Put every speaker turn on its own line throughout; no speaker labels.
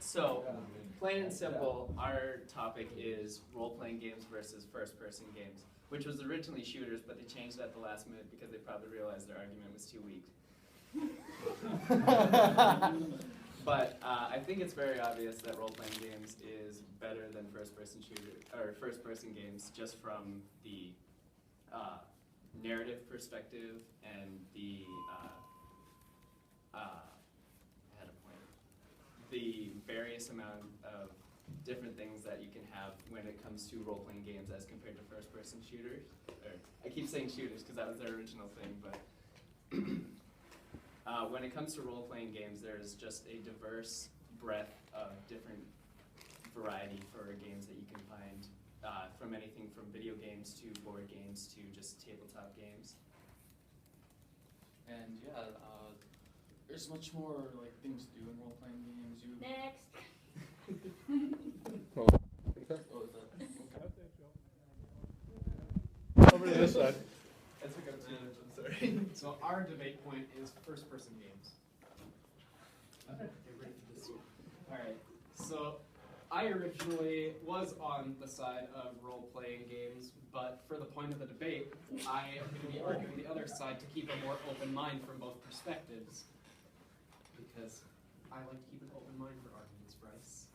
So, plain and simple, our topic is role-playing games versus first-person games, which was originally shooters, but they changed it at the last minute because they probably realized their argument was too weak. But I think it's very obvious that role-playing games is better than first-person shooter or first-person games, just from the narrative perspective and the I had a point. The various amount of different things that you can have when it comes to role-playing games as compared to first-person shooters. Or, I keep saying shooters because that was their original thing, but when it comes to role-playing games, there's just a diverse breadth of different variety for games that you can find, from anything from video games to board games to just tabletop games.
And yeah, there's much more like things to do in role-playing games.
Next.
Oh, is that?
Over to this side.
I took up 2 minutes, I'm sorry. So our debate point is first-person games. Okay, get ready for this one. Alright, so I originally was on the side of role-playing games, but for the point of the debate, I am going to be arguing the other side to keep a more open mind from both perspectives. Because I like to keep an open mind for arguments, Bryce.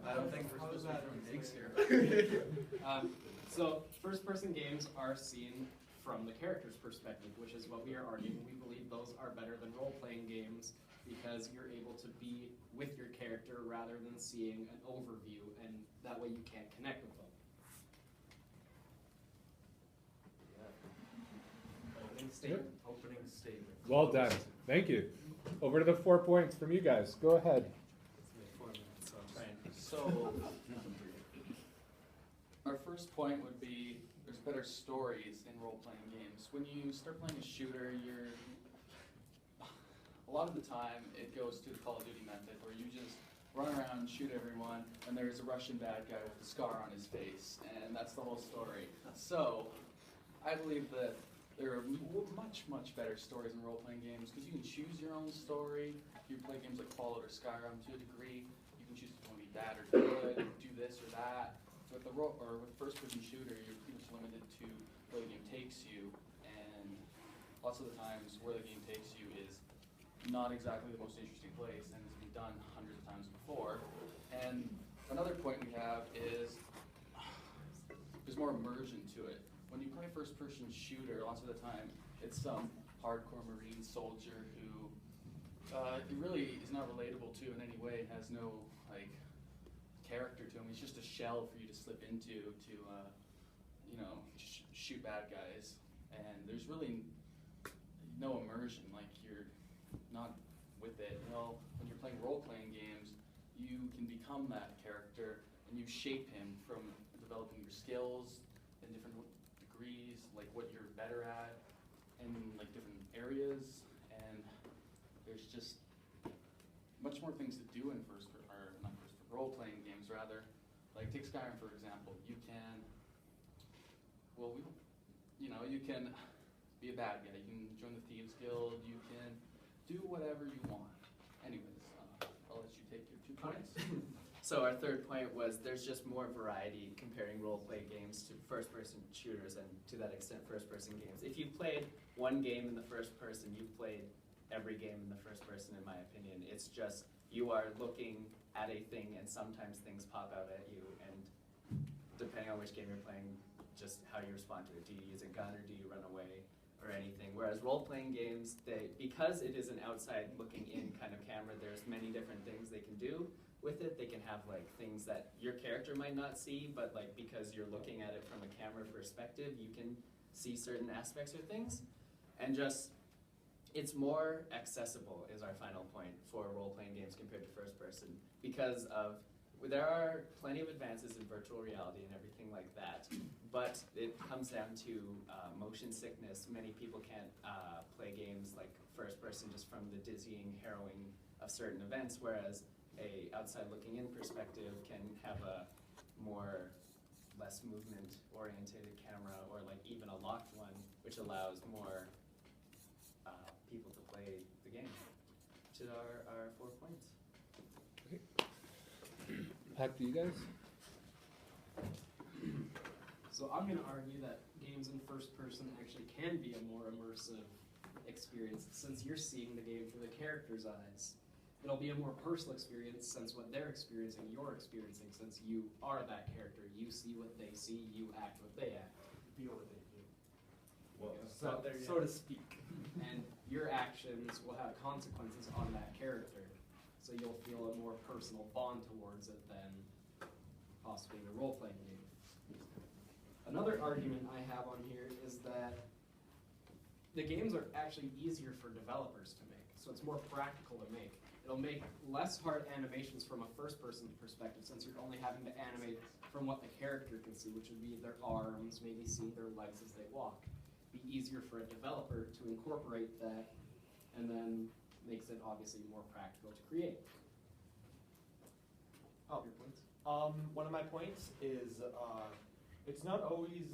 I don't think we're supposed to be throwing digs here.
So, first-person games are seen from the character's perspective, which is what we are arguing. We believe those are better than role-playing games because you're able to be with your character rather than seeing an overview, and that way you can't connect with them. Opening statement. Opening statement.
Well done. Thank you. Over to the 4 points from you guys. Go ahead.
So, our first point would be there's better stories in role-playing games. When you start playing a shooter, a lot of the time it goes to the Call of Duty method where you just run around, shoot everyone, and there's a Russian bad guy with a scar on his face, and that's the whole story. So, I believe that there are much, much better stories in role-playing games because you can choose your own story. You play games like Fallout or Skyrim to a degree. You can choose to be bad or good, do this or that. With with first-person shooter, you're pretty much limited to where the game takes you, and lots of the times where the game takes you is not exactly the most interesting place, and it's been done hundreds of times before. And another point we have is there's more immersion to it. When you play first-person shooter, lots of the time it's some hardcore Marine soldier who really is not relatable to in any way, has no like character to him. He's just a shell for you to slip into to shoot bad guys, and there's really no immersion. Like you're not with it. Well, when you're playing role-playing games, you can become that character and you shape him from developing your skills in different degrees, like what you're better at in like different areas, and there's just much more things to do in role-playing games rather. Like take Skyrim for example. You can, you can be a bad guy. You can join the Thieves Guild. You can do whatever you want. Anyways, I'll let you take your 2 points.
So our third point was there's just more variety comparing role-play games to first-person shooters and to that extent first-person games. If you've played one game in the first person, you've played every game in the first person in my opinion. It's just you are looking at a thing and sometimes things pop out at you, and depending on which game you're playing, just how you respond to it. Do you use a gun or do you run away or anything? Whereas role-playing games, because it is an outside looking in kind of camera, there's many different things they can do with it. They can have like things that your character might not see, but like because you're looking at it from a camera perspective, you can see certain aspects or things. And just, it's more accessible is our final point for role-playing games compared to first person, because there are plenty of advances in virtual reality and everything like that, but it comes down to motion sickness. Many people can't play games like first person just from the dizzying, harrowing of certain events, whereas a outside looking in perspective can have a less movement oriented camera, or like even a locked one, which allows more people to play the game, which is our 4 points.
Okay. Back to you guys.
So I'm going to argue that games in first person actually can be a more immersive experience since you're seeing the game through the character's eyes. It'll be a more personal experience since what they're experiencing, you're experiencing since you are that character. You see what they see, you act what they act.
Feel what they feel.
Well,
So to speak.
And your actions will have consequences on that character. So you'll feel a more personal bond towards it than possibly in a role-playing game. Another argument I have on here is that the games are actually easier for developers to make, so it's more practical to make. It'll make less hard animations from a first-person perspective since you're only having to animate from what the character can see, which would be their arms, maybe seeing their legs as they walk. Be easier for a developer to incorporate that, and then makes it obviously more practical to create.
Oh,
Your points?
one of my points is it's not always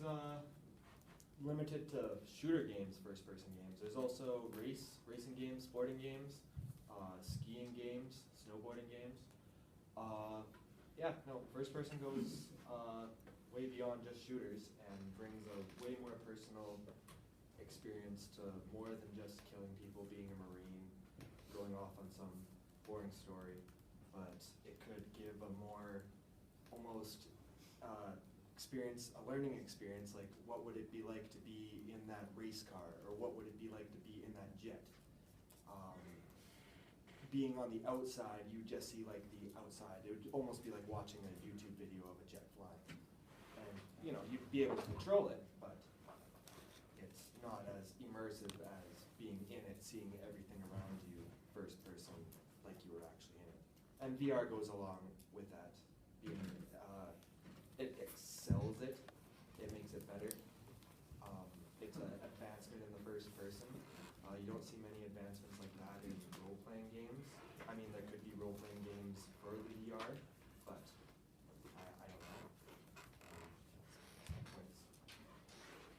limited to shooter games, first-person games. There's also racing games, sporting games, skiing games, snowboarding games. Yeah, no, first-person goes way beyond just shooters and brings a way more personal experience to more than just killing people, being a Marine, going off on some boring story, but it could give a more almost experience, a learning experience, like what would it be like to be in that race car, or what would it be like to be in that jet. Being on the outside, you just see like the outside. It would almost be like watching a YouTube video of a jet flying. And you know, you'd be able to control it, but it's not as immersive as being in it, seeing everything around you first person, like you were actually in it. And VR goes along with that. Being, it excels it. It makes it better. It's an advancement in the first person. You don't see many advancements like that in role-playing games. I mean, there could be role-playing games for the VR, but I don't know.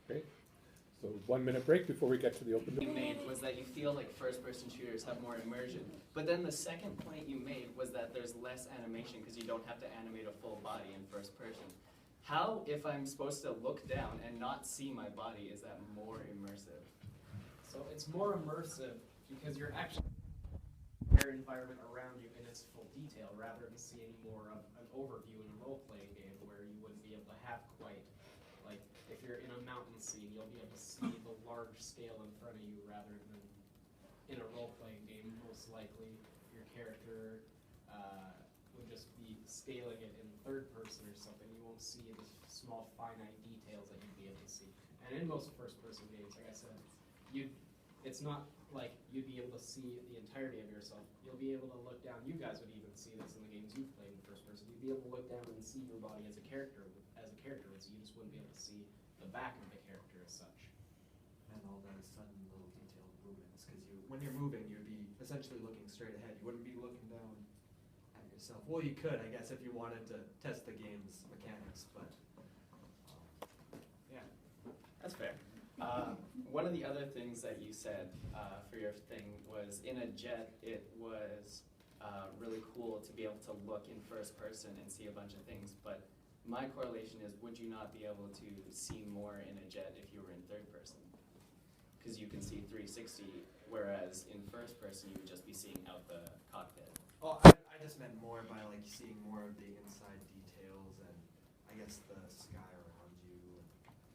Okay. So 1 minute break before we get to the open
You
door.
made was that you feel like first-person shooters have more immersion. But then the second point you made was that there's less animation because you don't have to animate a full body in first person. How, if I'm supposed to look down and not see my body, is that more immersive?
So it's more immersive because you're actually your environment around you in its full detail rather than seeing more of an overview in a role-playing game where you wouldn't be able to have quite, like if you're in a mountain scene, you'll be able to see the large scale in front of you rather than in a role-playing game, most likely your character would just be scaling it in third person or something. You won't see the small finite details that you'd be able to see. And in most first-person games, like I said, it's not like you'd be able to see the entirety of yourself. You'll be able to look down. You guys would even see this in the games you've played in first person. You'd be able to look down and see your body as a character, so you just wouldn't be able to see the back of the character as such.
And all those sudden little detailed movements, because when you're moving, you'd be essentially looking straight ahead. You wouldn't be looking down at yourself. Well, you could, I guess, if you wanted to test the game's mechanics, but yeah.
That's fair. One of the other things that you said for your thing was in a jet, it was really cool to be able to look in first person and see a bunch of things. But my correlation is, would you not be able to see more in a jet if you were in third person? Because you can see 360, whereas in first person, you would just be seeing out the cockpit.
Oh, I just meant more by like seeing more of the inside details and I guess the sky around you.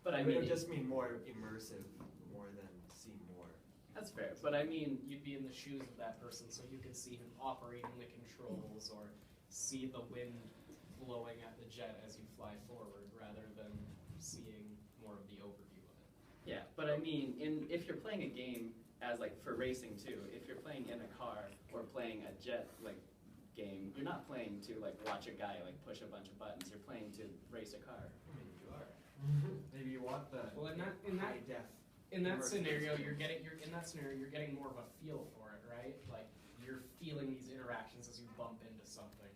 But I
It
mean,
would just mean more immersive, more than see more.
that's fair. But I mean,
You'd be in the shoes of that person, so you can see him operating the controls or see the wind blowing at the jet as you fly forward, rather than seeing more of the overview of it.
yeah, but I mean, if you're playing a game as like for racing too, if you're playing in a car or playing a jet like game, you're not playing to like watch a guy like push a bunch of buttons. You're playing to race a car.
Maybe you are. Maybe you want the
Well, in that
high def.
scenario,
immersive.
you're getting more of a feel for it, right? Like you're feeling these interactions as you bump into something,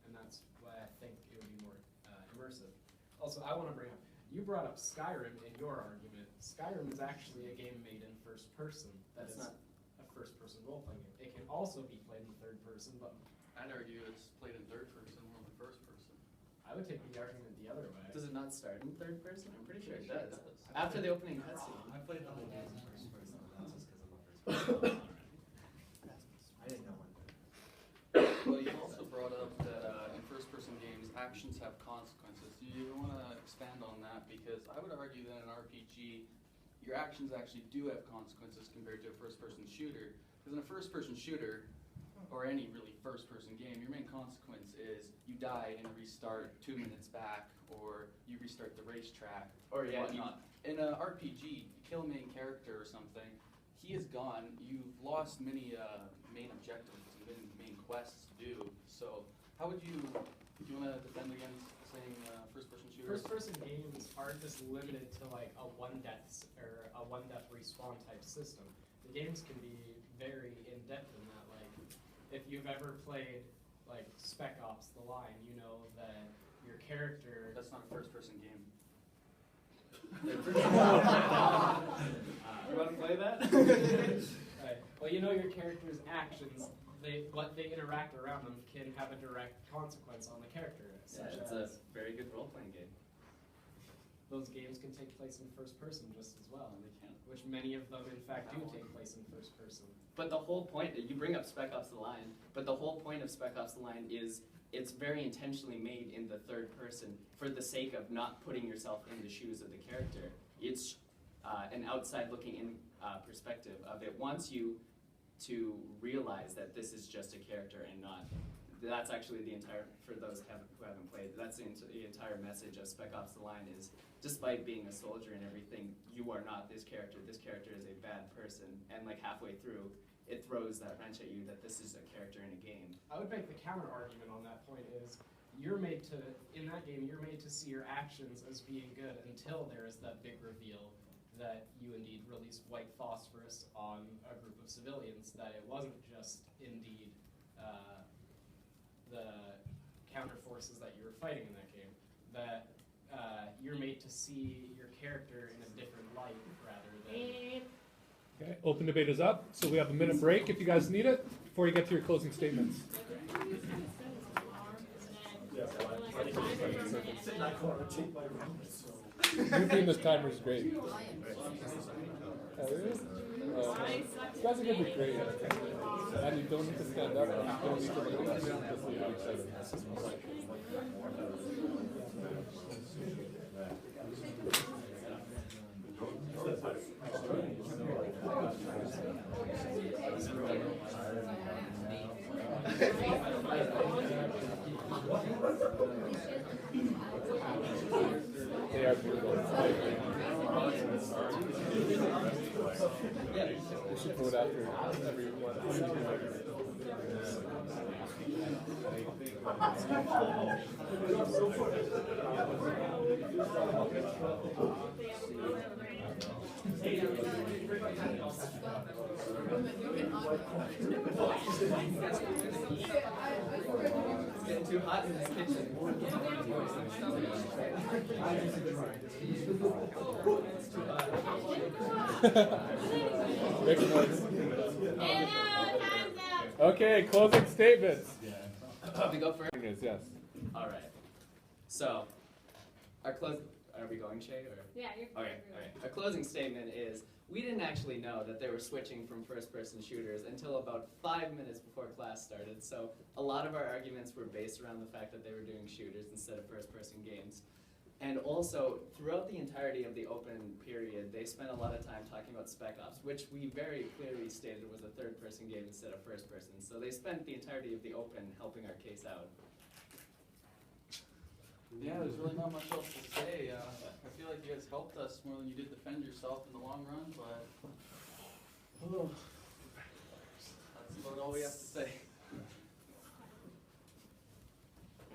and that's why I think it would be more immersive. Also, I want to bring up, you brought up Skyrim in your argument. Skyrim is actually a game made in first person. That
It's
is
not.
a first person role playing game. It can also be played in third person, but
I'd argue it's played in third person more than first person.
I would take the argument the other way.
Does it not start in third person? I'm pretty sure it does.
Sure it does.
After the opening cutscene.
I played the whole game in first person, that's just because I'm a first person. I didn't know one.
Well, you also brought up that in first-person games, actions have consequences. Do you want to expand on that? Because I would argue that in an RPG, your actions actually do have consequences compared to a first-person shooter. Because in a first-person shooter, or any really first-person game, your main consequence is you die and restart 2 minutes back, or you restart the racetrack,
Or yeah,
whatnot. In an RPG, you kill a main character or something, he is gone. You've lost many main objectives and main quests to do. So, how would you? Do you want to defend against saying first-person shooters?
First-person games aren't just limited to like a one death respawn type system. The games can be very in depth in that. Like, if you've ever played like Spec Ops: The Line, you know that your character.
That's not a first-person game.
You want to play that?
Right. Well, you know your character's actions, what they interact around them can have a direct consequence on the character.
Yeah,
Such
it's a
as
very good role-playing game.
those games can take place in first person just as well,
They can.
which many of them in fact do take place in first person.
But the whole point, you bring up Spec Ops: The Line, but the whole point of Spec Ops: The Line is it's very intentionally made in the third person for the sake of not putting yourself in the shoes of the character. It's an outside-looking in perspective of it wants you to realize that this is just a character and not. That's actually the entire, for those who haven't played, that's the entire message of Spec Ops: The Line is, despite being a soldier and everything, you are not this character is a bad person, and like halfway through, it throws that wrench at you that this is a character in a game.
I would make the counter argument on that point is in that game you're made to see your actions as being good until there is that big reveal that you indeed released white phosphorus on a group of civilians, that it wasn't just indeed the counter forces that you were fighting in that game, that you're made to see your character in a different light rather than.
Okay, open debate is up, so we have a minute break if you guys need it, before you get to your closing statements. You being this timer is great. You guys are gonna be great. And you don't need to stand up, you don't need to look at us, just leave each other. They are beautiful. We should vote after everyone.
It's getting too hot in this kitchen.
Make noise. Okay, closing statements.
We go first?
Yes.
All right. So, are we going, Shay? Or?
Yeah, you're.
Okay, all right. Our closing statement is, we didn't actually know that they were switching from first-person shooters until about 5 minutes before class started. So a lot of our arguments were based around the fact that they were doing shooters instead of first-person games. And also, throughout the entirety of the open period, they spent a lot of time talking about Spec Ops, which we very clearly stated was a third-person game instead of first-person. So they spent the entirety of the open helping our case out.
Yeah, there's really not much else to say. I feel like you guys helped us more than you did defend yourself in the long run, but that's about all we have to say.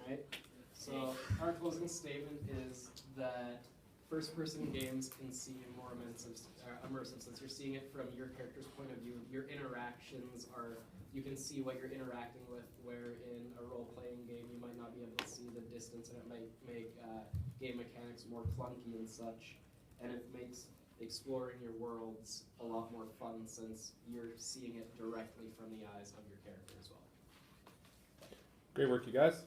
Right? So our closing statement is that first-person games can seem more immersive since you're seeing it from your character's point of view. Your interactions are, you can see what you're interacting with, where in a role-playing game you might not be able to see the distance, and it might make game mechanics more clunky and such, and it makes exploring your worlds a lot more fun since you're seeing it directly from the eyes of your character as well.
Great work, you guys.